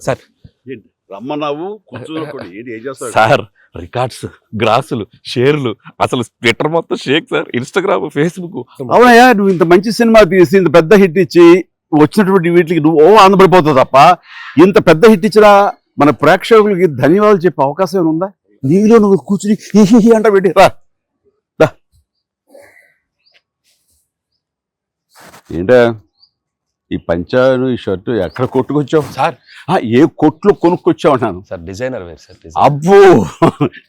Sir రమ్మన్నావు కూర్చోకుండా ఏంటి ఏం చేస్తావు? సార్ రికార్డ్స్, గ్రాసులు, షేర్లు, అసలు ట్విట్టర్ మొత్తం షేక్ సార్, ఇన్స్టాగ్రామ్, ఫేస్బుక్. అవునయ్యా, నువ్వు ఇంత మంచి సినిమా తీసి ఇంత పెద్ద హిట్ ఇచ్చి వచ్చినటువంటి వీటికి నువ్వు ఆనందపడిపోతావు తప్ప ఇంత పెద్ద హిట్ ఇచ్చిన మన ప్రేక్షకులకి ధన్యవాదాలు చెప్పే అవకాశం ఏమైనా ఉందా? నీలో నువ్వు కూర్చుని హి అంట పెట్టి రా. ఏంటా ఈ పంచాను ఈ షర్టు ఎక్కడ కొట్టుకొచ్చావు సార్ ఏ కొట్లు కొనుక్కొచ్చావు అన్నాను. Sir designer wear sir. అబ్బో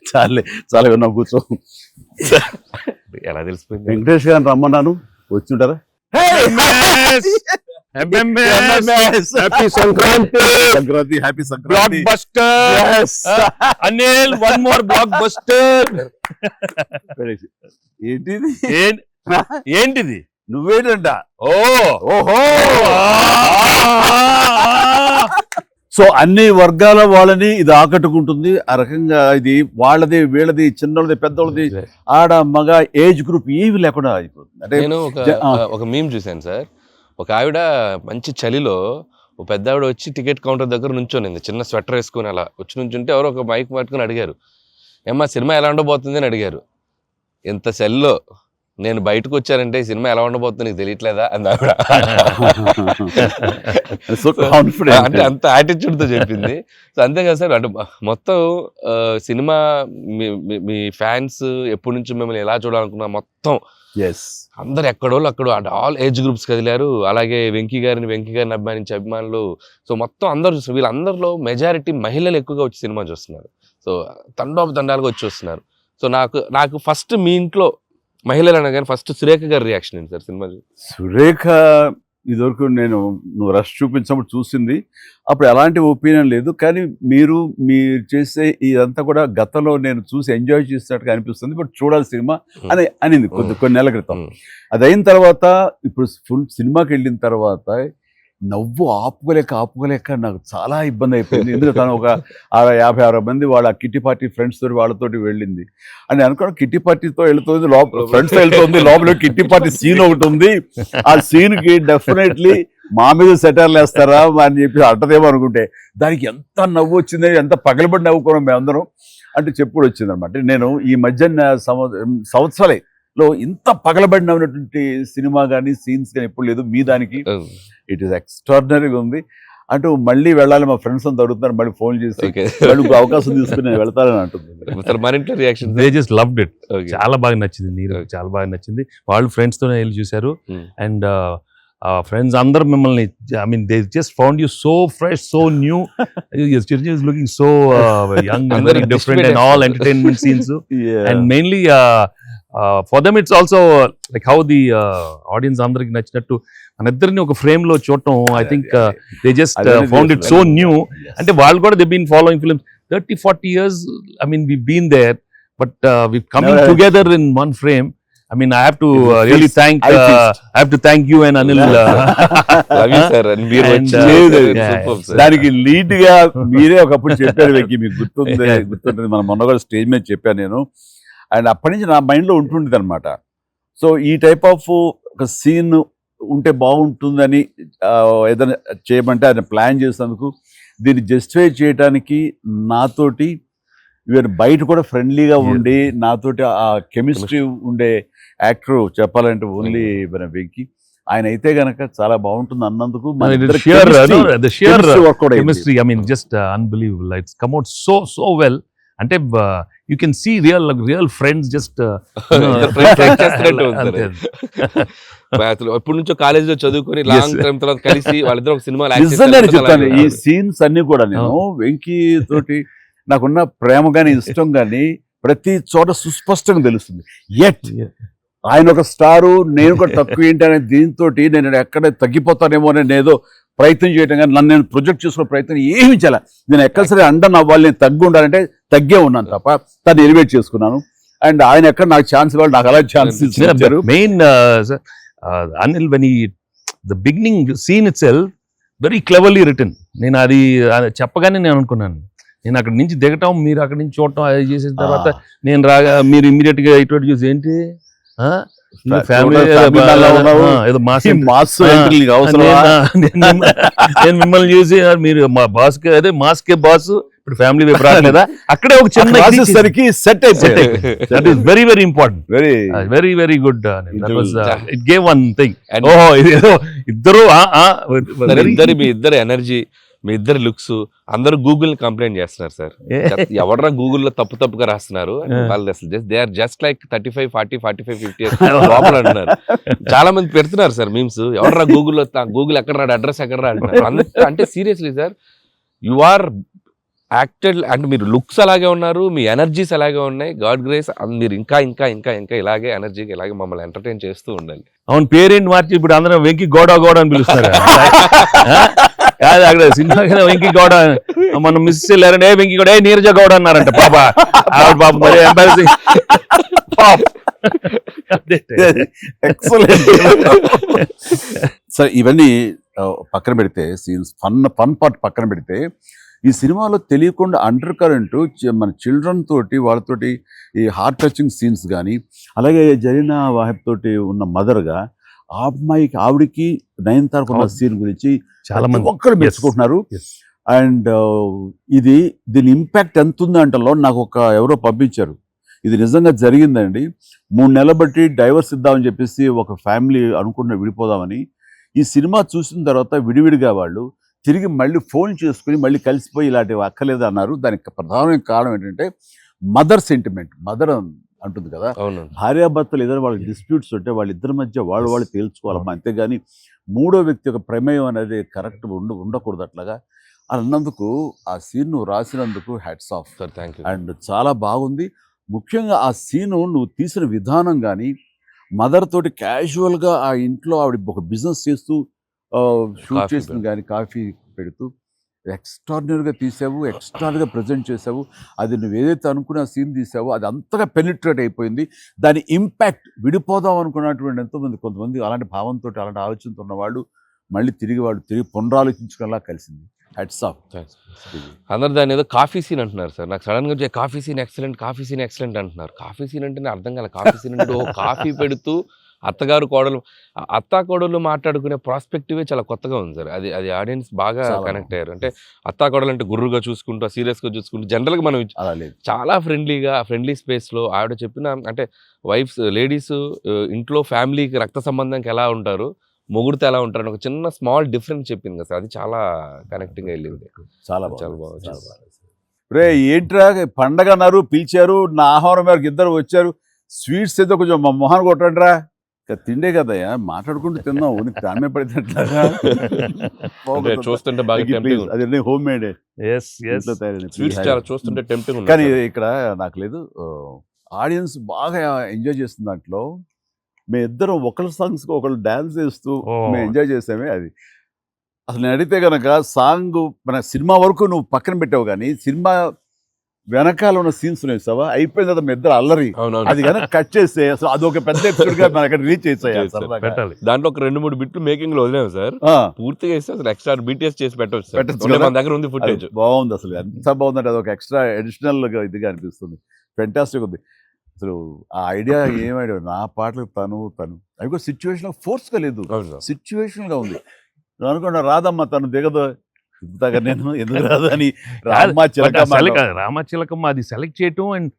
చాలే చాలా విన్నావు, కూర్చో. ఎలా తెలిసిపోయింది? వెంకటేష్ గారిని రమ్మన్నాను, వచ్చింటారా? Happy Sankranti. Sankranti, happy Sankranti. Blockbuster Anil, one more blockbuster. ఏంటిది? ఏంటిది? నువ్వేంటంట? ఓహో. సో అన్ని వర్గాల వాళ్ళని ఇది ఆకట్టుకుంటుంది. ఆ రకంగా ఇది వాళ్ళది, వీళ్ళది, చిన్నది, పెద్దోళ్ళది, ఆడ, మగ, ఏజ్ గ్రూప్ ఏవి లేకుండా అయిపోతుంది. అంటే నేను ఒక మీమ్ చూశాను సార్. ఒక ఆవిడ మంచి చలిలో ఒక పెద్ద ఆవిడ వచ్చి టికెట్ కౌంటర్ దగ్గర నుంచోనింది, చిన్న స్వెటర్ వేసుకుని అలా వచ్చి నుంచుంటే ఎవరో ఒక మైక్ పట్టుకుని అడిగారు, ఏమ్మా సినిమా ఎలా ఉండబోతుంది అని అడిగారు. ఎంత చలిలో నేను బయటకు వచ్చానంటే ఈ సినిమా ఎలా ఉండబోతుంది నీకు తెలియట్లేదా అని ఆవిడ. అంటే అంత యాటిట్యూడ్ తో చెప్పింది. సో అంతేకాదు సార్, అంటే మొత్తం సినిమా మీ ఫ్యాన్స్ ఎప్పటి నుంచి మిమ్మల్ని ఎలా చూడాలనుకున్నా మొత్తం అందరు ఎక్కడోళ్ళు అక్కడ ఆల్ ఏజ్ గ్రూప్స్ కదిలారు. అలాగే వెంకీ గారిని అభిమానించే అభిమానులు. సో మొత్తం అందరూ, వీళ్ళందరిలో మెజారిటీ మహిళలు ఎక్కువగా వచ్చి సినిమా చూస్తున్నారు. సో తండాలుగా వచ్చి వస్తున్నారు. సో నాకు ఫస్ట్ మీ ఇంట్లో మహిళలు అనగానే ఫస్ట్ సురేఖ గారి రియాక్షన్ ఏంటి సార్ సినిమా? సురేఖ ఇదివరకు నువ్వు రష్ చూపించినప్పుడు చూసింది, అప్పుడు ఎలాంటి ఒపీనియన్ లేదు. కానీ మీరు చేసే ఇదంతా కూడా గతంలో నేను చూసి ఎంజాయ్ చేసినట్టుగా అనిపిస్తుంది, బట్ చూడాలి సినిమా అని అనింది కొన్ని నెలల క్రితం. అది అయిన తర్వాత ఇప్పుడు ఫుల్ సినిమాకి వెళ్ళిన తర్వాత నవ్వు ఆపుకోలేక నాకు చాలా ఇబ్బంది అయిపోయింది. ఎందుకంటే తను ఒక 50-60 మంది వాళ్ళ కిట్టి పార్టీ ఫ్రెండ్స్ తోటి వాళ్ళతోటి వెళ్ళింది అని అనుకోవడం. కిట్టి పార్టీతో వెళుతుంది, ఫ్రెండ్స్ వెళ్తుంది, లోపల కిట్టి పార్టీ సీన్ ఒకటి ఉంది. ఆ సీన్ కి డెఫినెట్లీ మా మీద సెటర్లు వేస్తారా అని చెప్పి అంటదేమో అనుకుంటే దానికి ఎంత నవ్వు వచ్చింది, ఎంత పగలబడి నవ్వుకోవడం మేమందరం అంటే చెప్పుడు వచ్చింది అనమాట. నేను ఈ మధ్య సంవత్సరాలే లో ఇంత పగలబడినటువంటి సినిమా కానీ సీన్స్ కానీ ఎప్పుడు లేదు. మీ దానికి ఇట్ ఈస్ ఎక్స్ట్రాడినరీగా ఉంది. అంటూ మళ్ళీ వెళ్ళాలి, మా ఫ్రెండ్స్ అంతా అడుగుతున్నారు, మళ్ళీ ఫోన్ చేసి వాళ్ళకి అవకాశం తీసుకుని నేను వెళ్తానని అంటుంది. They just loved it. చాలా బాగా నచ్చింది, నీరు చాలా బాగా నచ్చింది. వాళ్ళు ఫ్రెండ్స్ తోనే వెళ్ళి చూశారు. అండ్ ఫ్రెండ్స్ అందరు మిమ్మల్ని, I mean they just found you so fresh, so new. Chiranjeevi is looking so young and very different in all entertainment scenes. And mainly for them it's also like how the audience అందరికి నచ్చినట్టు మన ఇద్దరిని ఒక frame లో చూడటం. I think they just found it so new. అంటే వాళ్ళు కూడా they've been following films 30-40 years. I mean we've been there, but we've coming together in one frame. I mean, I have to really thank you and Anil. Love you, sir. And we're దానికి lead గా మీరే ఒకప్పుడు చెప్పారు వెంకీ, మీకు గుర్తుంది మన మొన్న కూడా స్టేజ్ మీద చెప్పాను నేను. అండ్ అప్పటి నుంచి నా మైండ్లో ఉంటుండేది అనమాట. సో ఈ టైప్ ఆఫ్ ఒక సీన్ ఉంటే బాగుంటుందని ఏదైనా చేయమంటే ఆయన ప్లాన్ చేసినందుకు, దీన్ని జస్టిఫై చేయడానికి నాతోటి ఈవెన్ బయట కూడా ఫ్రెండ్లీగా ఉండి నాతోటి ఆ కెమిస్ట్రీ ఉండే యాక్టర్ చెప్పాలంటే ఓన్లీ మన వెంకీ. ఆయన అయితే గనక చాలా బాగుంటుంది అన్నందుకు chemistry, I mean just unbelievable. It's come out so well. అంటే you can see real friends just ఎప్పటి నుంచో కాలేజీలో చదువుకొని లాంగ్ టైం తర్వాత కలిసి వాళ్ళిద్దరు ఒక సినిమా చెప్తాను. ఈ సీన్స్ అన్ని కూడా నేను వెంకీ తోటి నాకున్న ప్రేమ గాని ఇష్టం గాని ప్రతి చోట సుస్పష్టంగా తెలుస్తుంది. ఎట్ ఆయన ఒక స్టారు, నేను కూడా తక్కువ ఏంటి అనే దీంతో నేను ఎక్కడ తగ్గిపోతానేమో అని ఏదో ప్రయత్నం చేయడం కానీ నన్ను నేను ప్రొజెక్ట్ చేసుకునే ప్రయత్నం ఏమి చేయాలి. నేను ఎక్కడ సరే అండర్ అవ్వాలి, నేను తగ్గి ఉండాలంటే తగ్గే ఉన్నాను తప్ప తను ఎలివేట్ చేసుకున్నాను. అండ్ ఆయన ఎక్కడ నాకు ఛాన్స్ ఇవ్వాలి, నాకు అలా ఛాన్స్ ఇచ్చారు. Main Anil when the beginning scene itself very cleverly written. నేను అది చెప్పగానే నేను అనుకున్నాను, నేను అక్కడి నుంచి దిగటం, మీరు అక్కడి నుంచి చూడటం, అది చేసిన తర్వాత నేను రాగా మీరు ఇమ్మీడియట్ గా ఇటువంటి చూసి ఏంటి ఫ్యామిలీ family man లా ఉన్నావు. ఏదో మాస్ మాస్ ఎంట్రీ నీకు అవసరమా? నేను మిమ్మల్ని చూసి మీరు మా బాస్ కి అదే మాస్ కే బాస్ ఇప్పుడు ఫ్యామిలీ వైపు రాలేదా అక్కడే ఒక చిన్న రాసేసరికి సెట్ అయిపోయింది. That is very very important, very very very good. It gave one thing. And- ఓహో ఇదేదో ఇద్దరు మీ ఇద్దరు ఎనర్జీ, మీ ఇద్దరు లుక్స్, అందరూ గూగుల్ కంప్లైంట్ చేస్తున్నారు సార్. ఎవడరా గూగుల్లో తప్పుగా రాస్తున్నారు వాళ్ళు, అసలు దే ఆర్ జస్ట్ లైక్ 35, 40, 45, 50 లోపల అంటున్నారు. చాలా మంది పెడుతున్నారు సార్ మీమ్స్, ఎవడరా గూగుల్లో, గూగుల్ ఎక్కడ రాడు, అడ్రస్ ఎక్కడ రా అంటున్నారు. అంటే seriously sir, you are acted, అంటే మీరు లుక్స్ అలాగే ఉన్నారు, మీ ఎనర్జీస్ అలాగే ఉన్నాయి. గాడ్ గ్రేస్, మీరు ఇంకా ఇంకా ఇంకా ఇంకా ఇలాగే ఎనర్జీకి ఇలాగే మమ్మల్ని ఎంటర్టైన్ చేస్తూ ఉండాలి. అవును, పేరేంటి మార్చి ఇప్పుడు అందరూ వెంకీ గౌడ అని పిలుస్తారు. కాదు అక్కడ సినిమా వెంకీ గౌడ, మనం మిస్ వెళ్ళారంటే వెంకీ గౌడ, నీరజ గౌడ అన్నారంట. పాప ఆవిడ పాప మరి ఎంబారసింగ్. ఎక్సలెంట్. సరే, ఇవన్నీ పక్కన పెడితే, సీన్స్ ఫన్ పార్ట్ పక్కన పెడితే, ఈ సినిమాలో తెలియకుండా అండర్ కరెంట్ మన చిల్డ్రన్ తోటి వాళ్ళతోటి ఈ హార్ట్ టచింగ్ సీన్స్ కానీ, అలాగే జరీనా వాహిబ్ తోటి ఉన్న మదర్గా ఆ అమ్మాయికి, ఆవిడికి నయనతారకు ఉన్న సీన్ గురించి చాలా మంది ఒక్కరు మెచ్చుకుంటున్నారు. అండ్ దీని ఇంపాక్ట్ ఎంత ఉంది అంటలో నాకు ఎవరో పంపించారు, ఇది నిజంగా జరిగిందండి. 3 నెలలు బట్టి డైవర్స్ ఇద్దామని చెప్పేసి ఒక ఫ్యామిలీ అనుకుంటున్న విడిపోదామని, ఈ సినిమా చూసిన తర్వాత విడివిడిగా వాళ్ళు తిరిగి మళ్ళీ ఫోన్ చేసుకుని మళ్ళీ కలిసిపోయి ఇలాంటివి అక్కర్లేదు అన్నారు. దానికి ప్రధానమైన కారణం ఏంటంటే మదర్ సెంటిమెంట్. మదర్ అంటుంది కదా, భార్యాభర్తలు ఏదైనా వాళ్ళకి డిస్ప్యూట్స్ ఉంటే వాళ్ళిద్దరి మధ్య వాళ్ళు తేల్చుకోవాలమ్మా, అంతేగాని మూడో వ్యక్తి యొక్క ప్రమేయం అనేది కరెక్ట్ ఉండకూడదు. అట్లాగా అన్నందుకు, ఆ సీన్ నువ్వు రాసినందుకు hats off sir. Thank you. And చాలా బాగుంది. ముఖ్యంగా ఆ సీను నువ్వు తీసిన విధానం కానీ, మదర్ తోటి క్యాజువల్గా ఆ ఇంట్లో ఆవిడ ఒక బిజినెస్ చేస్తూ షూట్ చేసింది కానీ, కాఫీ పెడుతూ ఎక్స్ట్రాడినరీగా తీసావు, ఎక్స్ట్రాడినరీగా ప్రజెంట్ చేసావు. అది నువ్వు ఏదైతే అనుకున్న సీన్ తీసావో అది అంతగా పెనిట్రేట్ అయిపోయింది. దాని ఇంపాక్ట్, విడిపోదాం అనుకున్నటువంటి కొంతమంది అలాంటి భావంతో, అలాంటి ఆలోచనతో ఉన్నవాళ్ళు మళ్ళీ తిరిగి పునరాలోచించుకునేలా కలిసింది. Heads of. అందరు దాన్ని ఏదో కాఫీ సీన్ అంటున్నారు సార్. నాకు సడన్ గా కాఫీ సీన్ ఎక్సలెంట్ అంటున్నారు. కాఫీ సీన్ అంటే నాకు అర్థం కాలే. కాఫీ సీన్ అంటే కాఫీ పెడుతూ అత్తా కోడలు మాట్లాడుకునే ప్రాస్పెక్టివే చాలా కొత్తగా ఉంది సార్. అది ఆడియన్స్ బాగా కనెక్ట్ అయ్యారు. అంటే అత్తా కోడలు అంటే గుర్రుగా చూసుకుంటూ, సీరియస్గా చూసుకుంటూ, జనరల్గా మనం చాలా ఫ్రెండ్లీ స్పేస్లో ఆవిడ చెప్పిన, అంటే లేడీస్ ఇంట్లో ఫ్యామిలీకి రక్త సంబంధానికి ఎలా ఉంటారు, మొగుడితో ఎలా ఉంటారు, ఒక చిన్న స్మాల్ డిఫరెన్స్ చెప్పింది కదా సార్. అది చాలా కనెక్టింగ్ గా వెళ్ళింది. చాలా బాగుంది. రే ఏంట్రా పండగ అన్నారు, పిలిచారు, నా ఆహ్వానం మేరకు ఇద్దరు వచ్చారు, స్వీట్స్ ఏదో కొంచెం మా మొహాన్ని కొట్టండిరా. తిండే కదయ్యా, మాట్లాడుకుంటూ తిన్నావు, నీకు దాని పడినట్లాగా చూస్తుంటే బాగా అదే హోమ్ మేడ్ చూస్తుంటే టెంప్టింగ్. కానీ ఇక్కడ నాకు లేదు, ఆడియన్స్ బాగా ఎంజాయ్ చేస్తున్న దాంట్లో మేము ఇద్దరం ఒకళ్ళ సాంగ్స్కి ఒకళ్ళు డ్యాన్స్ చేస్తూ మేము ఎంజాయ్ చేసామే. అది అసలు నేను అడిగితే కనుక సాంగ్ మన సినిమా వరకు నువ్వు పక్కన పెట్టావు, కానీ సినిమా వెనకాల ఉన్న సీన్స్ వేసావా, అయిపోయిన తర్వాత మీ ఇద్దరు అల్లరి, అది కనుక కట్ చేస్తే అసలు అదొక పెద్ద ఎపిసోడ్ గా మన అక్కడ రీచ్ చేసాయి. దాంట్లో ఒక 2-3 బిట్లు మేకింగ్ లో వదిలేము సార్, పూర్తిగా వేస్తే అసలు ఎక్స్ట్రా బీటీఎస్ చేసి పెట్టచ్చు. మన దగ్గర ఉంది ఫుటేజ్, బాగుంది. అసలు ఎంత బాగుందంటే అదొక ఎక్స్ట్రా అడిషనల్ గా ఇదిగా అనిపిస్తుంది. ఫెంటాస్టిక్ ఉంది. అసలు ఆ ఐడియా ఏమైనా నా పాటలు తను అవి కూడా సిచ్యువేషన్ ఫోర్స్గా లేదు, సిచ్యువేషన్ గా ఉంది. అనుకున్నా రాదమ్మా తను దిగదు, నేను ఎందుకు రాదు అని రామచిలకమ్మ అది సెలెక్ట్ చేయటం. అండ్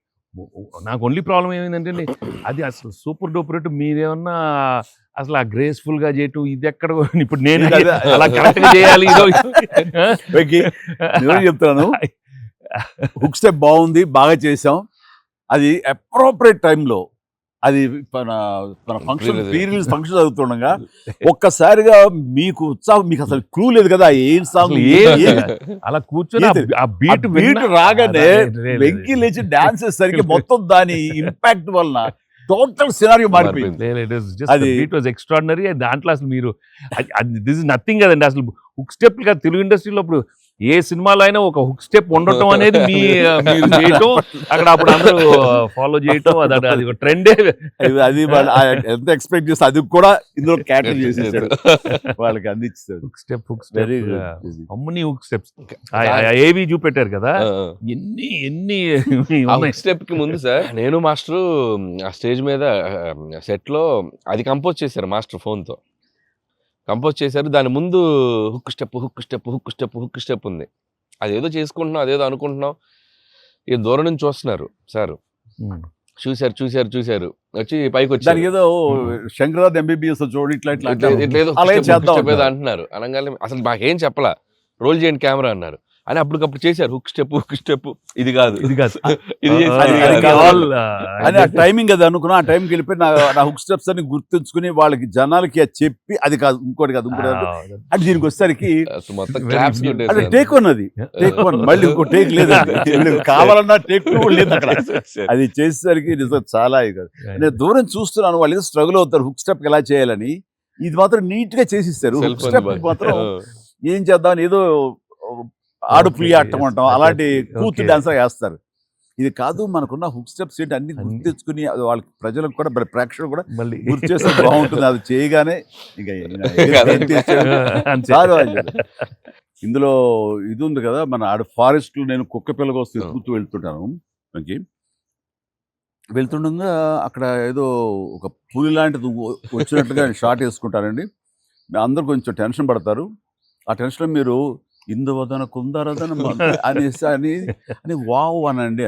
నాకు ఓన్లీ ప్రాబ్లం ఏమైందంటే అది అసలు సూపర్ డూపర్. మీరేమన్నా అసలు ఆ గ్రేస్ఫుల్ గా చేయటం, ఇది ఎక్కడ ఇప్పుడు నేను అలా కరెక్ట్ గా చేయాలి. చెప్తాను, హుక్ స్టెప్ బాగుంది, బాగా చేసాం. అది అప్రోప్రియేట్ టైంలో, అది మన ఫంక్షన్ ప్రీ-రిలీజ్ ఫంక్షన్ జరుగుతుండగా ఒక్కసారిగా మీకు ఉత్సాహం, మీకు అసలు క్లూ లేదు కదా ఏం సాంగ్, అలా కూర్చొని ఆ బీట్ రాగానే వెంకీ లేచి డాన్స్ చేసేసరికి మొత్తం దాని ఇంపాక్ట్ వలన టోటల్ సినారియో మారిపోయింది. It was extraordinary. దాంట్లో అసలు మీరు దిస్ ఇస్ నథింగ్ కదండి. అసలు హుక్ స్టెప్ తెలుగు ఇండస్ట్రీలో ఇప్పుడు ఏ సినిమాలో అయినా ఒక హుక్ స్టెప్ ఉండటం అనేది మీరు చేయటం, అక్కడ అప్పుడు అందరూ ఫాలో చేయటం, అది ఒక ట్రెండే. అది వాళ్ళు ఎంత ఎక్స్పెక్ట్ చేస్తే అది కూడా ఇందులో క్యాటర్ చేసేసాడు, వాళ్ళకి అందించాడు. హుక్ స్టెప్ వెరీ అమ్మని హుక్ స్టెప్స్ ఏవి చూపెట్టారు కదా, ఎన్ని స్టెప్ కి ముందు సార్ నేను మాస్టర్ ఆ స్టేజ్ మీద సెట్ లో అది కంపోజ్ చేశారు మాస్టర్ ఫోన్ తో కంపోజ్ చేశారు. దాని ముందు hook step hook step hook step hook step ఉంది. అదేదో చేసుకుంటున్నాం, అదేదో అనుకుంటున్నాం. ఇక దూరం నుంచి చూస్తున్నారు సార్, చూశారు వచ్చి పైకి వచ్చి ఏదో శంకరాద్ ఎంబీబీఎస్ చూడు ఇట్లా ఏదో అంటున్నారు. అనగానే అసలు మాకేం చెప్పలా, రోల్ చేయండి కెమెరా అన్నారు. అని అప్పటికప్పుడు చేశారు హుక్ స్టెప్, ఇది కాదు టైమింగ్ అది అనుకున్నా. ఆ టైంకి వెళ్ళిపోయి నా హుక్ స్టెప్స్ అని గుర్తుంచుకుని వాళ్ళకి జనాలకి అది చెప్పి అది కాదు ఇంకోటి కాదు అంటే దీనికి వచ్చేసరికి అంటే టేక్ వన్, అది టేక్ వన్, మళ్ళీ ఇంకో టేక్ లేదు, కావాలన్నా టేక్ టూ లేదు అక్కడ. అది చేసేసరికి నిజం చాలా ఇది. నేను దూరం చూస్తున్నాను, వాళ్ళు ఏదో స్ట్రగుల్ అవుతారు హుక్ స్టెప్ ఎలా చేయాలని. ఇది మాత్రం నీట్ గా చేసిస్తారు. హుక్ స్టెప్ మాత్రం ఏం చేద్దామని ఏదో ఆడు పులి ఆటం అంటాం అలాంటి కూతు డాన్సర్ వేస్తారు. ఇది కాదు, మనకున్న హుక్ స్టెప్స్ ఏంటి అన్ని గుర్తు తెచ్చుకుని వాళ్ళకి ప్రజలకు కూడా ప్రేక్షకులు కూడా మళ్ళీ గుర్తు చేస్తే బాగుంటుంది. అది చేయగానే ఇందులో ఇది ఉంది కదా, మన ఆడ ఫారెస్ట్ లో నేను కుక్క పిల్లగా వస్తే ఎత్తుకుతూ వెళ్తుంటాను. వెళ్తుండగా అక్కడ ఏదో ఒక పులి లాంటిది వచ్చినట్టుగా షార్ట్ వేసుకుంటారండి. అందరు కొంచెం టెన్షన్ పడతారు. ఆ టెన్షన్లో మీరు ఇందువదన కుందరదన అనేసి అని వావ్ అనండి.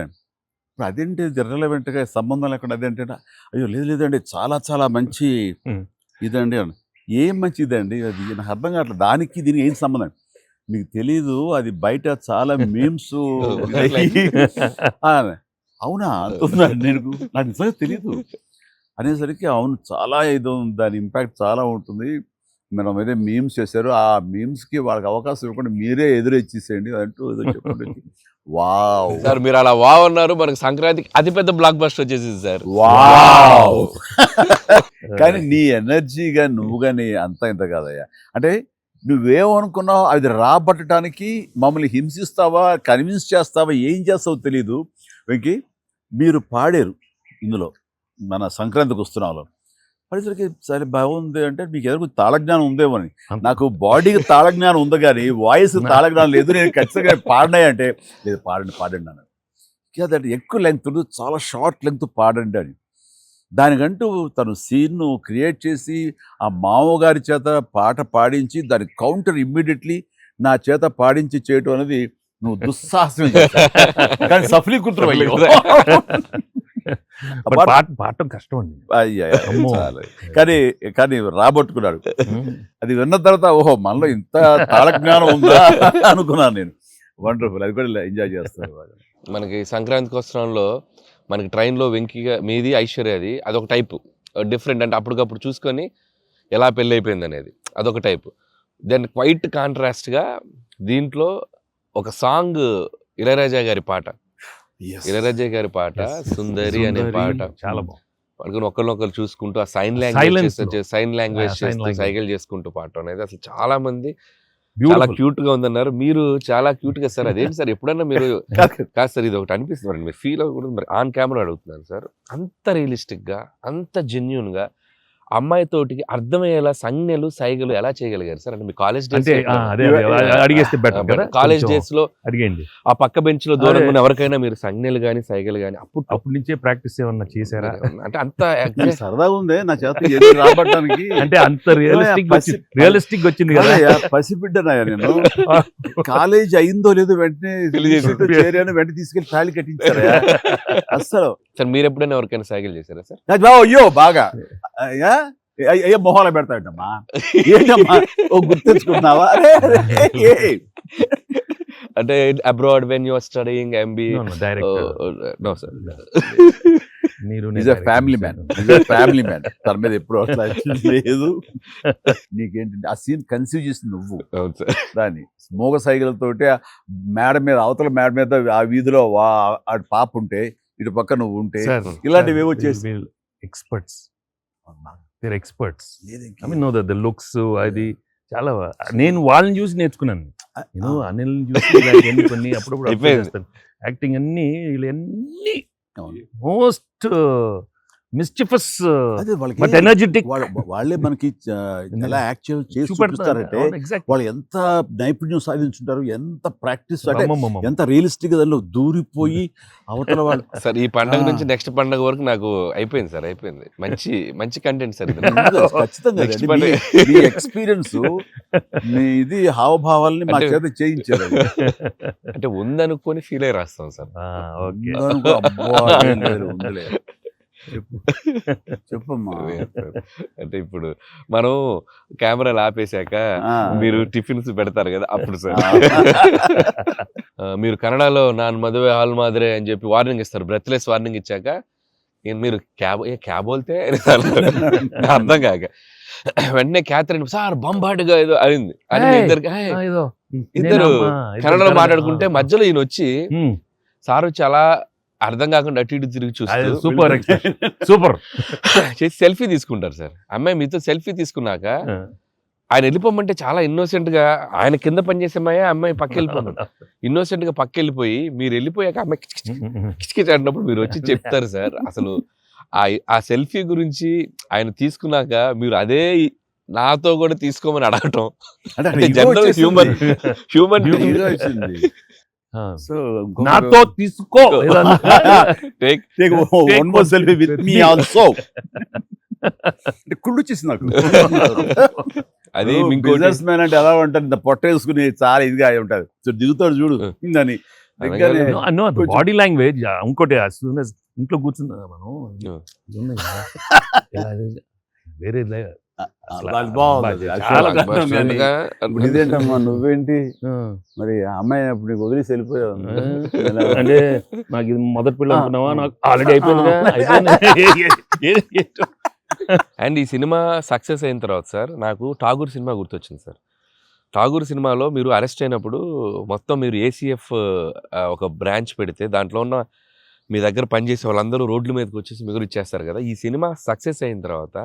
ఇప్పుడు అదేంటి ఇర్రెలవెంట్గా సంబంధం లేకుండా అదేంటి, అయ్యో లేదండి చాలా చాలా మంచి ఇదండి అని. ఏం మంచిదండి అది నాకు అర్థం కావట్లేదు, దానికి దీనికి ఏం సంబంధం మీకు తెలీదు, అది బయట చాలా మీమ్స్. అవునా అంటున్నాను నేను, నాకు నిజంగా తెలీదు అనేసరికి అవును చాలా ఇది దాని ఇంపాక్ట్ చాలా ఉంటుంది. మనం ఏదో మీమ్స్ చేశారు, ఆ మీమ్స్కి వాళ్ళకి అవకాశం ఇవ్వకుండా మీరే ఎదురొచ్చేసేయండి అంటూ ఏదో చెప్పండి. వావ్ సార్ మీరు అలా వావ్ అన్నారు, మనకి సంక్రాంతికి అతిపెద్ద బ్లాక్ బస్టర్ వచ్చేసింది సార్. వావ్ కానీ నీ ఎనర్జీగా నువ్వు కానీ అంత ఇంత కాదయ్యా. అంటే నువ్వేమనుకున్నావు అది రాబట్టడానికి మమ్మల్ని హింసిస్తావా, కన్విన్స్ చేస్తావా, ఏం చేస్తావో తెలీదు. వెంకీ మీరు పాడారు ఇందులో మన సంక్రాంతికి వస్తున్నాలో, పరిసరికి సరే బాగుంది అంటే మీకు ఎదురు తాళజ్ఞానం ఉందేమని. నాకు బాడీకి తాళజ్ఞానం ఉంది కానీ వాయిస్ తాళజ్ఞానం లేదు. నేను ఖచ్చితంగా పాడినాయి అంటే లేదు పాడండి అన్నాడు. అదంటే ఎక్కువ లెంగ్త్ చాలా షార్ట్ లెంగ్త్ పాడండి అని. దానికంటూ తను సీన్ను క్రియేట్ చేసి ఆ మామగారి చేత పాట పాడించి దాని కౌంటర్ ఇమ్మీడియట్లీ నా చేత పాడించి చేయటం అనేది నువ్వు దుస్సాహసం కానీ సఫలీకృతం. పాడటం కష్టం అండి, కానీ కానీ రాబట్టుకున్నాడు. అది విన్న తర్వాత ఓహో మనలో ఇంత తాళజ్ఞానం ఉందా అనుకున్నాను నేను. వండర్ఫుల్, అది కూడా ఎంజాయ్ చేస్తాను. మనకి సంక్రాంతికి వస్త్రంలో మనకి ట్రైన్లో వెంకీగా మీది ఐశ్వర్యది అదొక టైపు డిఫరెంట్, అంటే అప్పటికప్పుడు చూసుకొని ఎలా పెళ్ళి అయిపోయింది అనేది అదొక టైపు. దెన్ క్వైట్ కాంట్రాస్ట్గా దీంట్లో ఒక సాంగ్ ఇళయరాజా గారి పాట, ఇళయరాజా గారి పాట సుందరి అనే పాట చాలా బాగుంది. పడుకుని ఒకరినొకరు చూసుకుంటూ ఆ సైన్ లాంగ్వేజ్ చేస్తూ సైకిల్ చేసుకుంటూ పాట అనేది అసలు చాలా మంది చాలా క్యూట్ గా ఉందన్నారు. మీరు చాలా క్యూట్ గా సార్ అదేంటి సార్ ఎప్పుడన్నా మీరు కాదు సార్ ఇది ఒకటి అనిపిస్తుంది మీరు ఫీల్ అవ్వకూడదు మరి ఆన్ కెమెరా అడుగుతున్నాను సార్. అంత రియలిస్టిక్ గా అంత జెన్యూన్ గా అమ్మాయితోటికి అర్థమయ్యేలా సంజ్ఞలు సైగలు ఎలా చేయగలిగారు సార్? అంటే మీ కాలేజ్ డేస్ కాలేజ్ డేస్ లో అడిగండి ఆ పక్క బెంచ్ లో దూరం ఉన్న ఎవరికైనా మీరు సంజ్ఞలు గానీ సైగలు గానీ అప్పుడు నుంచే ప్రాక్టీస్ ఏమన్నా చేశారా? అంటే అంత సరదాగా ఉంది నా చేత రాబట్టడానికి. అంటే అంత రియలిస్టిక్ వచ్చింది కదా. పసిబిడ్డనాయా నేను, కాలేజ్ అయిందో లేదో వెంటనే చేరాను, వెంటనే తీసుకెళ్లి తాళి కట్టించారా అసలు. సార్ మీరు ఎప్పుడైనా ఎవరికైనా సైకిల్ చేశారా సార్? అయ్యో బాగా అయ్యో మొహాలు పెడతాడమ్మా, ఏంటమ్మా ఓ గుర్తించుకుంటున్నావా? అంటే abroad when you are studying MBA no sir family man తన మీద ఎప్పుడు అట్లా లేదు. నీకేంటంటే ఆ సీన్ కన్సీవ్ చేసింది నువ్వు. దాన్ని మోగ సైకిల్తోటి మేడ మీద అవతల మేడ మీద ఆ వీధిలో పాప ఉంటే ఇటు పక్క నువ్వు ఉంటే ఇలాంటివి ఏవో చేసి experts. I mean, no, the looks, అది చాలా నేను వాళ్ళని చూసి నేర్చుకున్నాను. నేను అనిల్ చూసి ఇలాంటివన్నీ కొన్ని అప్పుడప్పుడు అబ్జర్వ్ అయిపోయింది. చేస్తాను. యాక్టింగ్ అన్ని వీళ్ళన్నీ అవును. మోస్ట్ మిస్చిఫస్ అదే వాళ్ళకి బట్ ఎనర్జెటిక్ వాళ్ళే మనకి ఎలా యాక్ట్ చేసి చూపిస్తారంటే వాళ్ళు ఎంత నైపుణ్యం సాధించుంటారు, ఎంత ప్రాక్టీస్ అంటే ఎంత రియలిస్టిక్ గా దానిలో దూరిపోయి అవతల వాళ్ళు. సార్ ఈ పండగ నుంచి నెక్స్ట్ పండగ వరకు నాకు అయిపోయింది సార్, అయిపోయింది. మంచి మంచి కంటెంట్ సార్ ఇది. ఖచ్చితంగా Next అండి. పండగ. మీ ఎక్స్పీరియన్స్ మీ ఇది హావభావాల్ని మా చేత చేయించారు. అంటే ఉందనుకొని ఫీల్ అయ్యి రాస్తాం సార్. ఓకే. ఉందనుకో, అబ్బా, ఏం లేదు, ఉందిలే. చెప్పమ్మా. అంటే ఇప్పుడు మనం కెమెరాలు ఆపేశాక మీరు టిఫిన్స్ పెడతారు కదా అప్పుడు సార్. మీరు కన్నడలో నాన్ మదువే హాల్ మాదిరే అని చెప్పి వార్నింగ్ ఇస్తారు, బ్రెత్లెస్ వార్నింగ్ ఇచ్చాక మీరు క్యాబ్ బోల్తే అర్థం కాక వెంటనే క్యాథరిన్ సార్ బంబాటుగా ఏదో అయింది అని ఇద్దరు కన్నడలో మాట్లాడుకుంటే మధ్యలో ఈయన వచ్చి సార్ వచ్చి అలా అర్థం కాకుండా అటు ఇటు తిరిగి చూస్తారు, సూపర్ సూపర్ చేసి సెల్ఫీ తీసుకుంటారు సార్. అమ్మాయి మీతో సెల్ఫీ తీసుకున్నాక ఆయన వెళ్ళిపోమంటే చాలా ఇన్నోసెంట్ గా, ఆయన కింద పనిచేసే అమ్మాయి పక్క వెళ్ళిపోతాడు, ఇన్నోసెంట్ గా పక్క వెళ్ళిపోయి మీరు వెళ్ళిపోయాక అమ్మాయి కిచకిచ అంటున్నప్పుడు మీరు వచ్చి చెప్తారు సార్. అసలు ఆ సెల్ఫీ గురించి ఆయన తీసుకున్నాక మీరు అదే నాతో కూడా తీసుకోమని అడగటం జనరల్ హ్యూమన్ సో నాతో తీసుకో సెల్ఫీ విత్ మీ ఆల్సో కుళ్ళు వచ్చేసి నాకు. అది బిజినెస్ మ్యాన్ అంటే ఎలా ఉంటుంది, పొట్ట వేసుకుని చాలా ఇదిగా ఉంటుంది, సో దిగుతాడు చూడు అని. బాడీ లాంగ్వేజ్ ఇంకోటి ఇంట్లో కూర్చున్నా మనం వేరే ఇదేంటమ్మా నువ్వేంటి మరి అమ్మాయి అప్పుడు నీకు వదిలేసి వెళ్ళిపోయావు అంటే నాకు ఇది మొదటి పిల్ల అనుకున్నావా, నాకు ఆల్రెడీ అయిపోయిందిగా. అండ్ ఈ సినిమా సక్సెస్ అయిన తర్వాత సార్ నాకు ఠాగూర్ సినిమా గుర్తొచ్చింది సార్. ఠాగూర్ సినిమాలో మీరు అరెస్ట్ అయినప్పుడు మొత్తం మీరు ఏసీఎఫ్ ఒక బ్రాంచ్ పెడితే దాంట్లో ఉన్న మీ దగ్గర పనిచేసే వాళ్ళందరూ రోడ్ల మీదకి వచ్చేసి మిగులు ఇచ్చేస్తారు కదా. ఈ సినిమా సక్సెస్ అయిన తర్వాత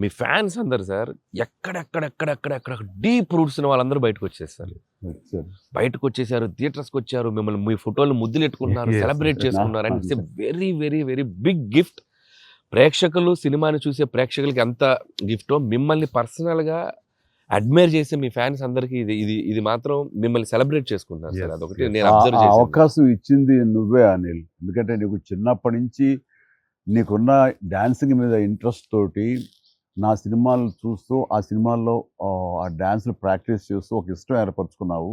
మీ ఫ్యాన్స్ అందరు సార్ ఎక్కడెక్కడెక్కడెక్కడెక్కడ డీప్ రూట్స్ వాళ్ళందరూ బయటకు వచ్చేస్తారు, బయటకు వచ్చేసారు, థియేటర్స్కి వచ్చారు, మిమ్మల్ని మీ ఫోటోలు ముద్దులు ఎట్టుకుంటున్నారు, సెలబ్రేట్ చేసుకున్నారు. And it's a very very very big gift. ప్రేక్షకులు సినిమాని చూసే ప్రేక్షకులకి ఎంత గిఫ్టో మిమ్మల్ని పర్సనల్గా అడ్మైర్ చేసే మీ ఫ్యాన్స్ అందరికి ఇది మాత్రం మిమ్మల్ని సెలబ్రేట్ చేసుకుంటున్నారు సార్. అదొకటి నేను అబ్జర్వ్ చేశాను. అవకాశం ఇచ్చింది నువ్వే అనిల్, ఎందుకంటే నీకు చిన్నప్పటి నుంచి నీకున్న డాన్సింగ్ మీద ఇంట్రెస్ట్ తోటి నా సినిమాలు చూస్తూ ఆ సినిమాల్లో ఆ డాన్స్లు ప్రాక్టీస్ చేస్తూ ఒక ఇష్టం ఏర్పరచుకున్నావు.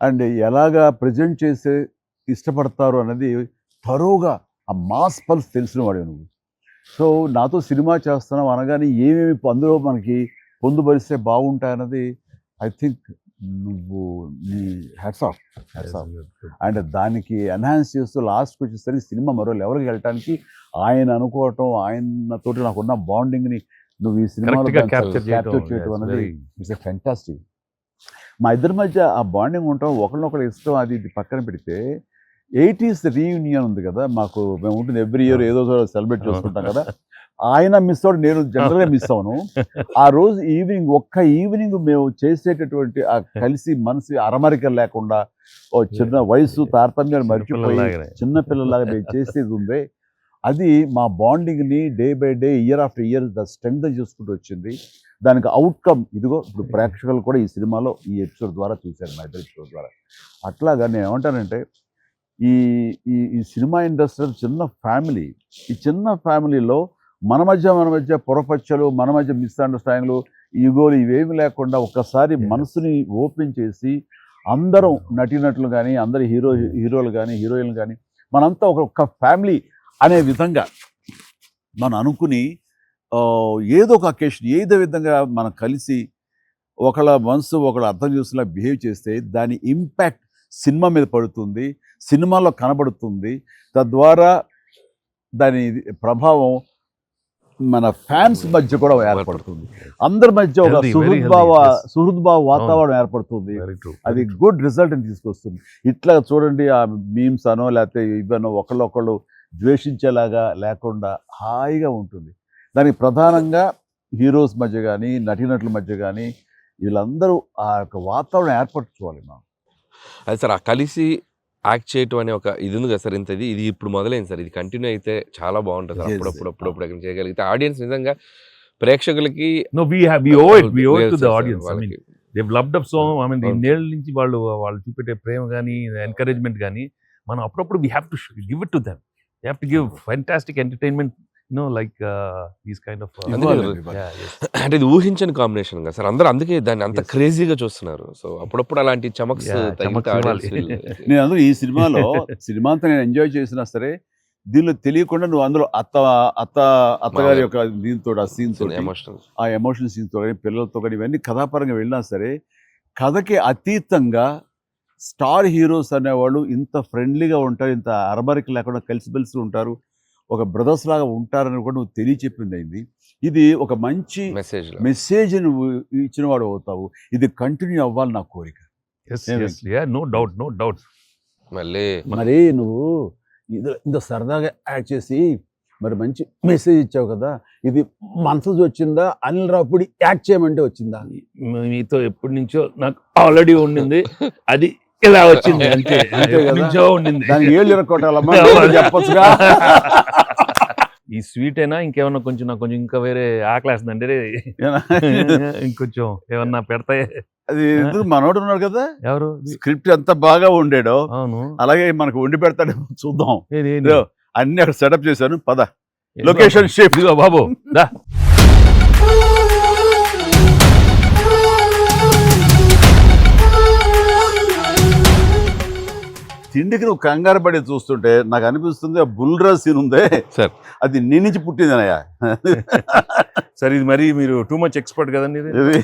అండ్ ఎలాగా ప్రజెంట్ చేసే ఇష్టపడతారు అనేది తరోగా ఆ మాస్ పల్స్ తెలిసిన వాడు నువ్వు. సో నాతో సినిమా చేస్తున్నావు అనగానే ఏమేమి అందులో మనకి పొందుపరిస్తే బాగుంటాయన్నది ఐ థింక్ నువ్వు నీ హ్యాట్స్ ఆఫ్. అండ్ దానికి ఎన్హాన్స్ చేస్తూ లాస్ట్కి వచ్చేసరికి సినిమా మరో లెవెల్కి వెళ్ళటానికి ఆయన అనుకోవటం, ఆయనతోటి నాకున్న బాండింగ్ని నువ్వు ఈ సినిమాలో క్యాప్చర్ చేయడం అనేది ఇట్స్ ఎ ఫెంటాస్టిక్. మా ఇద్దరి మధ్య ఆ బాండింగ్ ఉంటాం, ఒకరినొకరు ఇష్టం, అది ఇది పక్కన పెడితే 80s రీయూనియన్ ఉంది కదా మాకు, మేము ఉంటుంది ఎవ్రీ ఇయర్ ఏదో సెలబ్రేట్ చేసుకుంటాం కదా. ఆయన మిస్ అవుట్, నేను జనరల్గా మిస్ అవును. ఆ రోజు ఒక్క ఈవినింగ్ మేము చేసేటటువంటి ఆ కలిసి మనసు అరమరిక లేకుండా ఓ చిన్న వయసు తారతమ్యాలు మర్చిపోయి చిన్నపిల్లలాగా మేము చేసేది ఉందే, అది మా బాండింగ్ని day by day year after year strength చేసుకుంటూ వచ్చింది. దానికి అవుట్కమ్ ఇదిగో ఇప్పుడు ప్రేక్షకులు కూడా ఈ సినిమాలో ఈ ఎపిసోడ్ ద్వారా చూశారు, మా ఇద్దరు ఎపిసోడ్ ద్వారా. అట్లాగా నేను ఏమంటానంటే ఈ ఈ సినిమా ఇండస్ట్రీ చిన్న ఫ్యామిలీ. ఈ చిన్న ఫ్యామిలీలో మన మధ్య పొరపచ్చలు, మన మధ్య మిస్అండర్స్టాండింగ్లు, ఈగోలు ఇవేమి లేకుండా ఒక్కసారి మనసుని ఓపెన్ చేసి అందరం నటీనటులు కానీ, అందరు హీరోలు కానీ, హీరోయిన్లు కానీ మనంతా ఒక ఫ్యామిలీ అనే విధంగా మనం అనుకుని ఏదో ఒక అకేషన్ ఏదో విధంగా మనం కలిసి ఒకళ్ళ మనసు ఒకళ్ళు అర్థం చేసుకునేలా బిహేవ్ చేస్తే దాని ఇంపాక్ట్ సినిమా మీద పడుతుంది, సినిమాలో కనబడుతుంది. తద్వారా దాని ప్రభావం మన ఫ్యాన్స్ మధ్య కూడా ఏర్పడుతుంది, అందరి మధ్య ఒక సుహృద్భావ వాతావరణం ఏర్పడుతుంది. అది గుడ్ రిజల్ట్ని తీసుకొస్తుంది. ఇట్లా చూడండి, ఆ మీమ్స్ అనో లేకపోతే ఇవనో ఒకళ్ళొకళ్ళు ద్వేషించేలాగా లేకుండా హాయిగా ఉంటుంది. దానికి ప్రధానంగా హీరోస్ మధ్య కానీ, నటీనటుల మధ్య కానీ వీళ్ళందరూ ఆ యొక్క వాతావరణం ఏర్పరచుకోవాలి మనం. అది సార్ ఆ కలిసి యాక్ట్ చేయటం అనే ఒక ఇది ఉంది కదా సార్, ఇంత ఇది ఇప్పుడు మొదలైంది సార్, ఇది కంటిన్యూ అయితే చాలా బాగుంటుంది సార్. అప్పుడప్పుడు ఎక్కడ చేయగలిగితే ఆడియన్స్ నిజంగా ప్రేక్షకులకి No, we owe it to the audience. I mean, they've loved up so. I mean, ఇన్నేళ్ళ నుంచి వాళ్ళు చూపెట్టే ప్రేమ కానీ ఎంకరేజ్మెంట్ కానీ మనం అప్పుడప్పుడు we have to give it to them. We have to give fantastic entertainment, like these kind of అంటే ఇది ఊహించని combination కదా సార్, అందరూ అందుకే దాన్ని అంత క్రేజీగా చూస్తున్నారు. సో అప్పుడప్పుడు అలాంటి చమక్స్ నేను అందులో ఈ సినిమా అంతా నేను ఎంజాయ్ చేసినా సరే, దీనిలో తెలియకుండా నువ్వు అందులో అత్తగారి యొక్క దీంతో ఆ సీన్ తో ఆ ఎమోషనల్ సీన్ తో కానీ పిల్లలతో కానీ ఇవన్నీ కథాపరంగా వెళ్ళినా సరే, కథకి అతీతంగా స్టార్ హీరోస్ అనేవాళ్ళు ఇంత ఫ్రెండ్లీగా ఉంటారు, ఇంత అరమరికి లేకుండా కలిసిమెలిసి ఉంటారు, ఒక బ్రదర్స్ లాగా ఉంటారని కూడా నువ్వు తెలియచెప్పింది అయింది. ఇది ఒక మంచి మెసేజ్ నువ్వు ఇచ్చిన వాడు అవుతావు. ఇది కంటిన్యూ అవ్వాలి నా కోరిక. no doubt. మరి నువ్వు ఇంత సరదాగా యాక్ట్ చేసి మరి మంచి మెసేజ్ ఇచ్చావు కదా, ఇది మనసు వచ్చిందా, అనిల్ రావుపూడి యాక్ట్ చేయమంటే వచ్చిందా? మీతో ఎప్పటి నుంచో నాకు ఆల్రెడీ ఉండింది, అది ఇలా వచ్చింది అంతే. ఉండింది దానికి ఏళ్ళు ఇరక్కొట్టాలమ్మా చెప్పొచ్చుగా. ఈ స్వీట్ అయినా ఇంకేమన్నా కొంచెం నాకు కొంచెం ఇంకా వేరే ఆకలేస్తుందంటే ఇంకొంచెం ఏమన్నా పెడతాయి. అది మనోడు ఉన్నాడు కదా, ఎవరు స్క్రిప్ట్ ఎంత బాగా ఉండేడో అవును అలాగే మనకు వండి పెడతాడు, చూద్దాం. అన్ని అక్కడ సెటప్ చేశాను, పద లొకేషన్ షిఫ్ట్ బాబు దా. తిండికి నువ్వు కంగారు పడి చూస్తుంటే నాకు అనిపిస్తుంది ఆ బుల్రా సీన్ ఉందే సార్, అది నీ నుంచి పుట్టిందనయ్యా. సరే ఇది మరి మీరు టూ మచ్ ఎక్స్పర్ట్ కదండి ఇది.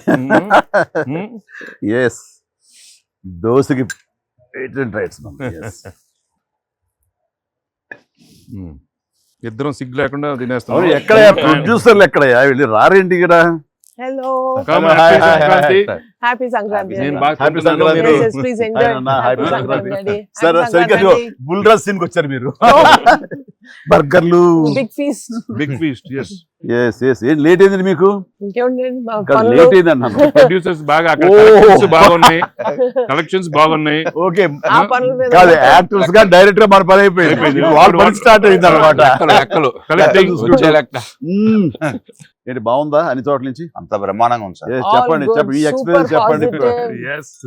ఎస్, దోశకి పేటెంట్ రైట్స్. ఇద్దరం సిగ్గు లేకుండా తినేస్తాం. ఎక్కడయ్యా ప్రొడ్యూసర్లు, ఎక్కడయ్యా వెళ్ళి రారేంటి ఇక్కడ? Hello. Happy Sankranti. Happy Sankranti. Yes, please enjoy. Happy Sankranti. Sir, బుల్రా సీన్ కి వచ్చారు మీరు. బర్గర్లు, బిగ్ ఫీస్ట్. yes. yes ఏం లేట్ అయింది మీకు? ఇంకేముందండి లేట్ అయింది అన్నాను. ప్రొడ్యూసర్స్ బాగా బాగున్నాయి, కలెక్షన్స్ బాగున్నాయి. ఓకే కాదు, యాక్టర్స్ గా డైరెక్ట్ గా మన పని అయిపోయింది, వాళ్ళ పని స్టార్ట్ అయింది అనమాట. ఏంటి బాగుందా అన్ని చోట్ల నుంచి? అంత బ్రహ్మాండంగా ఉంది సార్. చెప్పండి మీ ఎక్స్పీరియన్స్ చెప్పండి.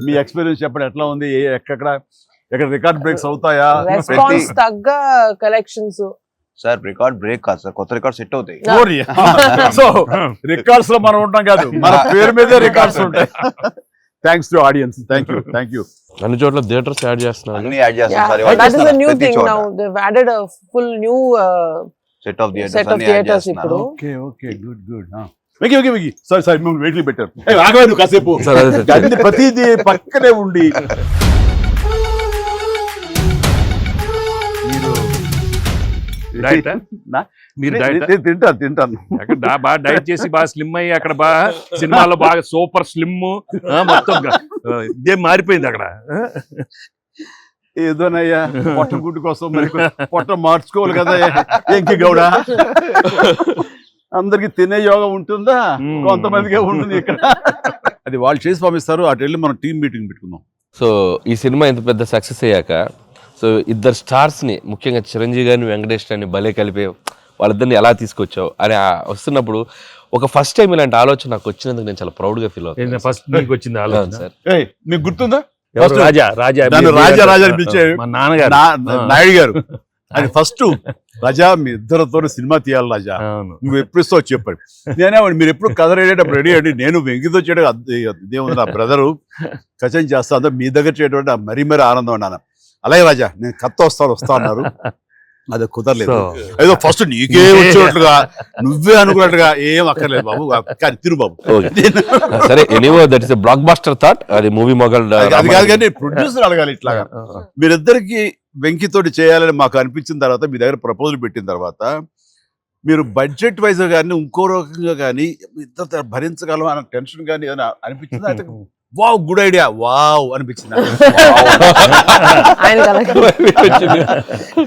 మీ ఎక్స్పీరియన్స్ చెప్పండి, ఎట్లా ఉంది, ఎక్కడ రికార్డ్ బ్రేక్స్ అవుతాయా? రెస్పాన్స్ తగ్గ కలెక్షన్స్ సార్. రికార్డ్ బ్రేక్ కాదు సార్, కొత్త రికార్డ్ సెట్ అవుతాయి. సో రికార్డ్స్ లో మనం ఉంటాం కాదు, మన పేరు మీదే రికార్డ్స్ ఉంటాయి. Thanks to audience. Thank you. అన్ని చోట్ల థియేటర్స్ యాడ్ చేస్తున్నారు, అన్ని యాడ్ చేస్తున్నారు sir. That is a new thing now. They've added a full new set of theaters ఇప్పుడు. Okay good. వెకి సారీ మేము వెయిట్లు పెట్టారు. ఆగవే నువ్వు కాసేపు, అన్ని ప్రతిదీ పక్కనే ఉండి. తింటాను బాగా డైట్ చేసి బాగా స్లిమ్ అయ్యి అక్కడ బాగా సినిమాలో బాగా సూపర్ స్లిమ్ మొత్తం ఇదే మారిపోయింది అక్కడ. ఏదోనయ్యా పొట్ట గుడ్డు కోసం మరి పొట్ట మార్చుకోవాలి కదా ఎంకి గౌడ. అందరికి తినే యోగం ఉంటుందా? కొంతమందికే ఉంటుంది ఇక్కడ. అది వాళ్ళు చేసి పంపిస్తారు, అటు వెళ్ళి మనం టీం మీటింగ్ పెట్టుకుందాం. సో ఈ సినిమా ఇంత పెద్ద సక్సెస్ అయ్యాక, సో ఇద్దరు స్టార్స్ని ముఖ్యంగా చిరంజీవి గారిని వెంకటేష్ గారిని భలే కలిపే వాళ్ళిద్దరిని ఎలా తీసుకొచ్చావు అని వస్తున్నప్పుడు ఒక ఫస్ట్ టైం ఇలాంటి ఆలోచన నాకు వచ్చినందుకు నేను చాలా ప్రౌడ్ గా ఫీల్ అవుతాను. ఫస్ట్ మీకు వచ్చింది ఆలోచన సార్. మీకు గుర్తుందా? రాజా పిలిచే నాన్నగారు నాయుడు గారు. అది ఫస్ట్ రాజా మీ ఇద్దరితో సినిమా తీయాలి రాజా, నువ్వు ఎప్పుడు ఇస్తావు చెప్పండి. నేనే మీరు ఎప్పుడు కథ రెడీ రెడీ అండి, నేను వెంకితో చేయడం ఇదేముంది, నా బ్రదరు కచం చేస్తా, అంతా మీ దగ్గర చేయడం మరీ ఆనందం అన్నాను. అలాగే రాజా నేను కథ వస్తా అన్నారు, అది కుదరలేదు. ఏదో ఫస్ట్ నీకే వచ్చేటట్టుగా నువ్వే అనుకున్నట్టుగా ఏం అక్కర్లేదు బాబు, కానీ తిరు బాబు. సరే, anyway that is a block buster thought. అది మూవీ మొగల్ అది కాదు, కానీ ప్రొడ్యూసర్ అడగాలి ఇట్లాగా. మీరిద్దరికి వెంకితోటి చేయాలని మాకు అనిపించిన తర్వాత, మీ దగ్గర ప్రపోజల్ పెట్టిన తర్వాత, మీరు బడ్జెట్ వైజ్ కానీ ఇంకో రకంగా కానీ ఇద్దరు భరించగలం అన్న టెన్షన్ కానీ ఏదైనా అనిపించిందా? అయితే వావ్ గుడ్ ఐడియా వావ్ అనిపించింది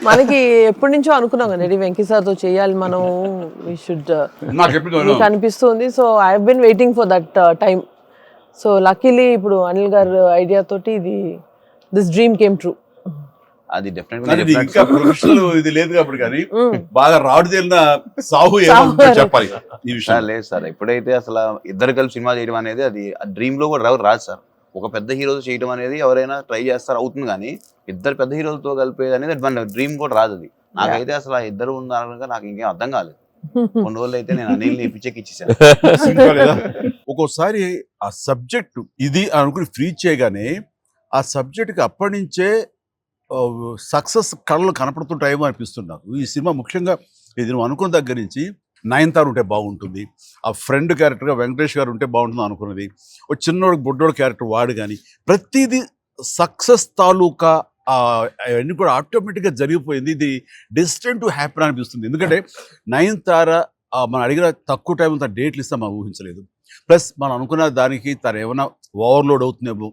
మనకి. ఎప్పటి నుంచో అనుకున్నాం కదా వెంకీ సార్ తో చేయాలి మనం, వి షుడ్, నాకు అనిపిస్తుంది. So I have been waiting for that time. So luckily ఇప్పుడు అనిల్ గారు ఐడియా తోటి దిస్ డ్రీమ్ కేమ్ ట్రూ. అది కానీ ఇది ఇంకా ప్రొఫెషనల్ ఇది లేదు కాబట్టి కానీ Hmm. బాగా రాడు తేలిన సాహు ఏమో చెప్పాలి ఈ విషయం. లేదు సార్, ఎప్పుడైతే అసలు ఇద్దరు కలిసి సినిమా చేయడం అనేది అది డ్రీమ్ లో కూడా రాదు సార్. ఒక పెద్ద హీరోతో చేయడం అనేది ఎవరైనా ట్రై చేస్తారు, అవుతుంది, కానీ ఇద్దరు పెద్ద హీరోలతో కలిపేది అనేది మన డ్రీమ్ కూడా రాదు. అది నాకైతే అసలు ఆ ఇద్దరు ఉన్నారనగా నాకు ఇంకేం అర్థం కాలేదు. కొన్ని రోజులు అయితే నేను అనిల్ని పిచ్చెక్కి ఇచ్చేసాను. సింపుల్ కదా. ఒక్కోసారి ఆ సబ్జెక్ట్ ఇది అనుకుని ఫ్రీ చేయగానే ఆ సబ్జెక్ట్కి అప్పటి నుంచే సక్సెస్ కళలు కనపడుతుంటాయేమో అనిపిస్తుంది నాకు. ఈ సినిమా ముఖ్యంగా ఇది నువ్వు అనుకున్న దగ్గర నుంచి నయనతార ఉంటే బాగుంటుంది, ఆ ఫ్రెండ్ క్యారెక్టర్గా వెంకటేష్ గారు ఉంటే బాగుంటుంది అనుకున్నది, ఒక చిన్నోడు బొడ్డోడు క్యారెక్టర్ వాడు, కానీ ప్రతిదీ సక్సెస్ తాలూకా అవన్నీ కూడా ఆటోమేటిక్గా జరిగిపోయింది. ఇది డెస్టిన్ టు హ్యాపీ అనిపిస్తుంది. ఎందుకంటే నయనతార మనం అడిగిన తక్కువ టైం అంతా డేట్లు ఇస్తే మనం ఊహించలేదు. ప్లస్ మనం అనుకున్న దానికి తను ఏమైనా ఓవర్లోడ్ అవుతుందేమో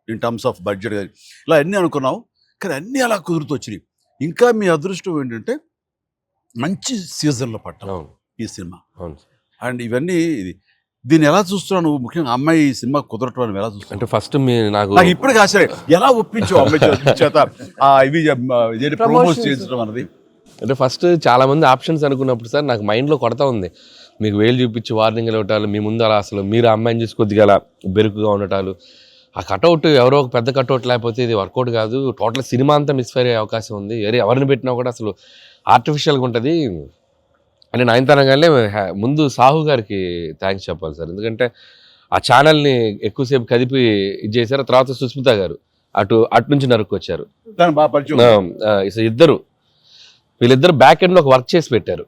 ఇన్ టర్మ్స్ ఆఫ్ బడ్జెట్ కానీ ఇలా అన్నీ అనుకున్నాం, కానీ అన్నీ అలా కుదురుతూ వచ్చినాయి. ఇంకా మీ అదృష్టం ఏంటంటే మంచి సీజన్లో పట్టాం ఈ సినిమా. అండ్ ఇవన్నీ దీన్ని ఎలా చూస్తున్నావు నువ్వు? ముఖ్యంగా అమ్మాయి ఈ సినిమా కుదరటం అని ఎలా చూస్తున్నావు? అంటే ఫస్ట్ నాకు ఇప్పటికి ఆశ్చర్యం, ఎలా ఒప్పించావు అమ్మాయి చేత ఇవి ప్రమోట్ చేయించడం అన్నది? అంటే ఫస్ట్ చాలా మంది ఆప్షన్స్ అనుకున్నప్పుడు సార్ నాకు మైండ్లో కొడతా ఉంది, మీకు వేలు చూపించి వార్నింగ్ ఇవ్వటాలు, మీ ముందు అలా అసలు మీరు అమ్మాయిని చూసి కొద్దిగా అలా బెరుకుగా ఉండటాలు, ఆ కటౌట్ ఎవరో ఒక పెద్ద కటౌట్ లేకపోతే ఇది వర్కౌట్ కాదు, టోటల్ సినిమా అంతా మిస్ఫైర్ అయ్యే అవకాశం ఉంది, ఎవరిని పెట్టినా కూడా అసలు ఆర్టిఫిషియల్గా ఉంటుంది అంటే నయనతారగానే ముందు సాహు గారికి థ్యాంక్స్ చెప్పాలి సార్. ఎందుకంటే ఆ ఛానల్ని ఎక్కువసేపు కదిపి ఇది చేశారు. తర్వాత సుస్మిత గారు అటు నుంచి నరుక్కొచ్చారు. వీళ్ళిద్దరు బ్యాక్ ఎండ్లో ఒక వర్క్ చేసి పెట్టారు.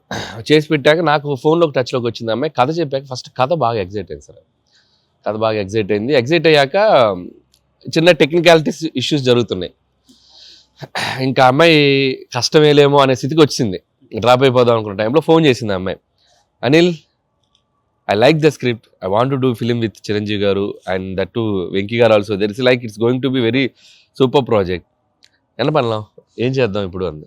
చేసి పెట్టాక నాకు ఫోన్లోకి టచ్లోకి వచ్చింది అమ్మాయి. కథ చెప్పాక ఫస్ట్ కథ బాగా ఎగ్జైట్ అయింది సార్. కథ బాగా ఎగ్జైట్ అయింది. ఎగ్జైట్ అయ్యాక చిన్న టెక్నికాలిటీస్ ఇష్యూస్ జరుగుతున్నాయి. ఇంకా అమ్మాయి కష్టమేలేమో అనే స్థితికి వచ్చింది. డ్రాప్ అయిపోదాం అనుకున్న టైంలో ఫోన్ చేసింది అమ్మాయి, Anil I like the script, I want to do film with Chiranjeevi గారు అండ్ దట్ టు వెంకీ గారు also, there is like it's going to be very super project, ఎలా పడలాం, ఏం చేద్దాం ఇప్పుడు అంది.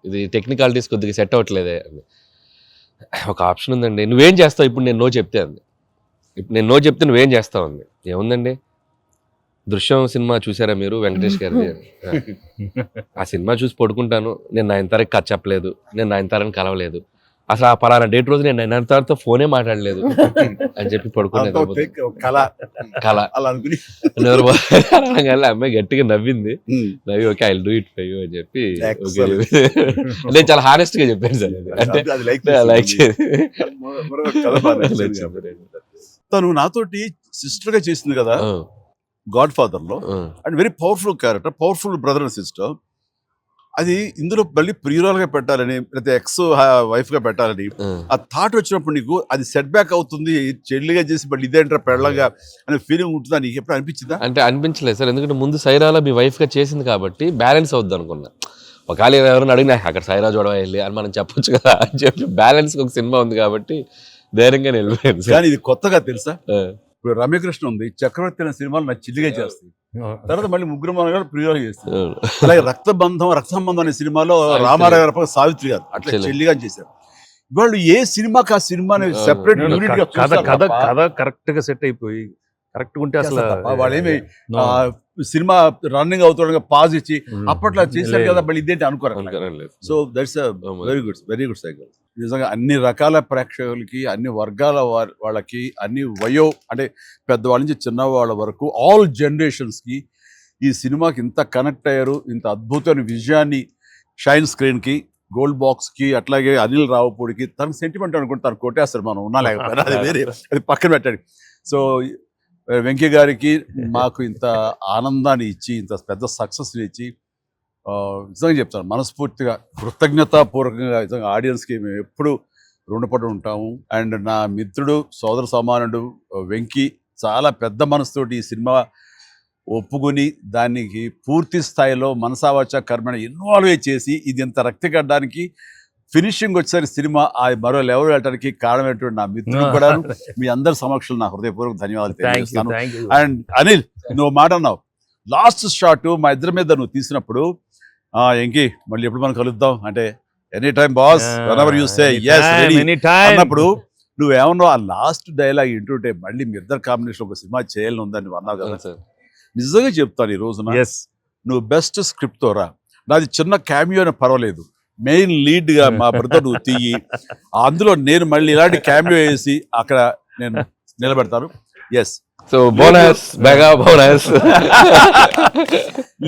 ఇది టెక్నికాలిటీస్ కొద్దిగా సెట్ అవ్వట్లేదే అంది. ఒక ఆప్షన్ ఉందండి, నువ్వేం చేస్తావు ఇప్పుడు నేను నో చెప్తే అంది. ఇప్పుడు నేను నో చెప్తే నువ్వేం చేస్తావు అంది. ఏముందండి, దృశ్యం సినిమా చూసారా మీరు వెంకటేష్ గారిది, ఆ సినిమా చూసి పడుకుంటాను, నేను నయనతారకి కథ చెప్పలేదు, నేను నయనతారని కలవలేదు, అసలు ఆ పలానా డేట్ రోజు నేను నయనతారతో ఫోనే మాట్లాడలేదు అని చెప్పి పడుకునేది. అమ్మాయి గట్టిగా నవ్వింది. నవ్వి okay I will do it for you అని చెప్పి నేను చాలా హానెస్ట్ గా చెప్పాను సార్. అంటే లైక్ తను నాతోటి సిస్టర్ గా చేసింది కదా గాడ్ ఫాదర్ లో, and very powerful character, powerful brother and sister. అది ఇందులో మళ్ళీ ప్రియురాలుగా పెట్టాలని లేకపోతే ఎక్స్ వైఫ్ గా పెట్టాలని ఆ థాట్ వచ్చినప్పుడు నీకు అది సెట్ బ్యాక్ అవుతుంది, చెల్లిగా చేసి మళ్ళీ ఇదేంటారా పెళ్ళగా అనే ఫీలింగ్ ఉంటుందా నీకు ఎప్పుడు అనిపించిందా? అంటే అనిపించలేదు సార్, ఎందుకంటే ముందు సైరాలో మీ వైఫ్ గా చేసింది కాబట్టి బ్యాలెన్స్ అవుద్ది అనుకున్నా. ఒకవేళ ఎవరైనా అడిగినా అక్కడ సైరా చూడవ వెళ్ళి అని మనం చెప్పొచ్చు కదా అని చెప్పి బ్యాలెన్స్ ఒక సినిమా ఉంది కాబట్టి ధైర్యంగా వెళ్ళిపోయాను. కానీ ఇది కొత్తగా తెలుసా, ఇప్పుడు రమ్యకృష్ణ ఉంది, చక్రవర్తి అనే సినిమాలు నాకు చిల్లిగా చేస్తాయి, తర్వాత మళ్ళీ ముగ్గురు మనగారు ప్రియులు చేస్తారు. అలాగే రక్త సంబంధం అనే సినిమాలో రామారావు గారు సావిత్రి గారు అట్లా చెల్లిగా చేశారు. వాళ్ళు ఏ సినిమాకి ఆ సినిమాని సెపరేట్ యూనిట్ గా కథ కరెక్ట్ గా సెట్ అయిపోయి కరెక్ట్ ఉంటే అసలు వాళ్ళేమి సినిమా రన్నింగ్ అవుతుండగా పాజ్ ఇచ్చి అప్పట్లో చేశారు కదా మళ్ళీ ఇదేంటి అనుకోరు. So that's very good cycle. నిజంగా అన్ని రకాల ప్రేక్షకులకి, అన్ని వర్గాల వాళ్ళకి, అన్ని అంటే పెద్దవాళ్ళ నుంచి చిన్నవాళ్ళ వరకు ఆల్ జనరేషన్స్కి ఈ సినిమాకి ఇంత కనెక్ట్ అయ్యారు. ఇంత అద్భుతమైన విజయాన్ని షైన్ స్క్రీన్కి, గోల్డ్ బాక్స్కి, అట్లాగే అనిల్ రావుపూడికి తనకు సెంటిమెంట్ అనుకుంటే తను కొట్టేస్తారు, మనం ఉన్నా లేకపోయినా అది వేరే, అది పక్కన పెట్టండి. సో వెంకీ గారికి మాకు ఇంత ఆనందాన్ని ఇచ్చి, ఇంత పెద్ద సక్సెస్ని ఇచ్చి నిజంగా చెప్తాను మనస్ఫూర్తిగా కృతజ్ఞతాపూర్వకంగా నిజంగా ఆడియన్స్కి మేము ఎప్పుడు రుణపడి ఉంటాము. అండ్ నా మిత్రుడు, సోదర సమానుడు వెంకీ చాలా పెద్ద మనసుతోటి ఈ సినిమా ఒప్పుకొని దానికి పూర్తి స్థాయిలో మనసావాచ కర్మని ఇన్వాల్వ్ చేసి ఇది ఇంత రక్తి కట్టడానికి, ఫినిషింగ్ వచ్చేసరి సినిమా ఆ మరో లెవెల్ వెళ్ళడానికి కారణమైనటువంటి నా మిత్రుడు కూడా మీ అందరి సమక్షంలో నా హృదయపూర్వక ధన్యవాదాలు తెలియజేస్తాను. అండ్ అనిల్, నువ్వు మాట అన్నావు లాస్ట్ షాట్ మా ఇద్దరి మీద నువ్వు తీసినప్పుడు, ఎంకి మళ్ళీ ఎప్పుడు మనం కలుద్దాం అంటే any time boss, whenever you say yes అన్నప్పుడు నువ్వేమన్నా ఆ లాస్ట్ డైలాగ్ వింటుంటే మళ్ళీ మీ ఇద్దరు కాంబినేషన్ ఒక సినిమా చేయాలని ఉందని నువ్వు అన్నావు కదా, సార్ నిజంగా చెప్తాను ఈ రోజున నువ్వు బెస్ట్ స్క్రిప్ట్తో రా. నాది చిన్న క్యామియో అని పర్వాలేదు, మెయిన్ లీడ్ గా మా బ్రదర్ నువ్వు తీయి, అందులో నేను మళ్ళీ ఇలాంటి క్యామియో వేసి అక్కడ నేను నిలబెడతాను. Yes, so bonus mega bonus.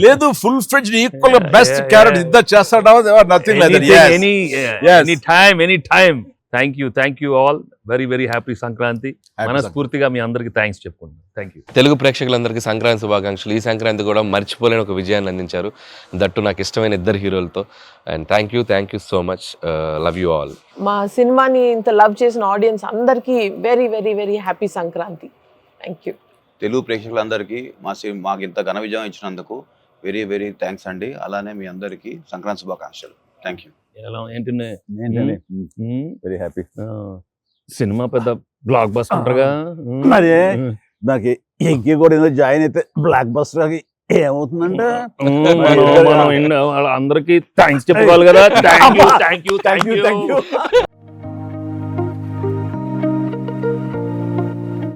లేదు ఫుల్ ఫ్రెండ్ ఈక్వల్ గా బెస్ట్ క్యారెక్టర్ ఇద్దరు చేస్తాడా, nothing like that. Any time. Thank you all. Very happy Sankranti. మనస్ఫూర్తిగా మీ అందరికి థ్యాంక్స్ చెప్పుకుంటున్నాను. Thank you. తెలుగు ప్రేక్షకులందరికీ సంక్రాంతి శుభాకాంక్షలు. ఈ సంక్రాంతి కూడా మర్చిపోలేని ఒక విజయాన్ని అందించారు, దట్టు నాకు ఇష్టమైన ఇద్దరు హీరోలతో. And thank you so much. Love you all. మా సినిమాని ఇంత లవ్ చేసిన ఆడియన్స్ అందరికీ very happy Sankranti. Thank you. Telugu ప్రేక్షకులందరికీ మాకు ఇంత ఘన విజయం ఇచ్చినందుకు వెరీ థ్యాంక్స్ అండి. అలానే మీ అందరికీ సంక్రాంతి శుభాకాంక్షలు. Thank you. Very happy. Cinema పెద్ద బ్లాక్ బస్టర్గా మరి నాకు ఎంకి కూడా ఏదో జాయిన్ అయితే బ్లాక్ బస్టర్ ఏమవుతుందంటే అందరికి థ్యాంక్స్ చెప్పుకోవాలి కదా. Thank you.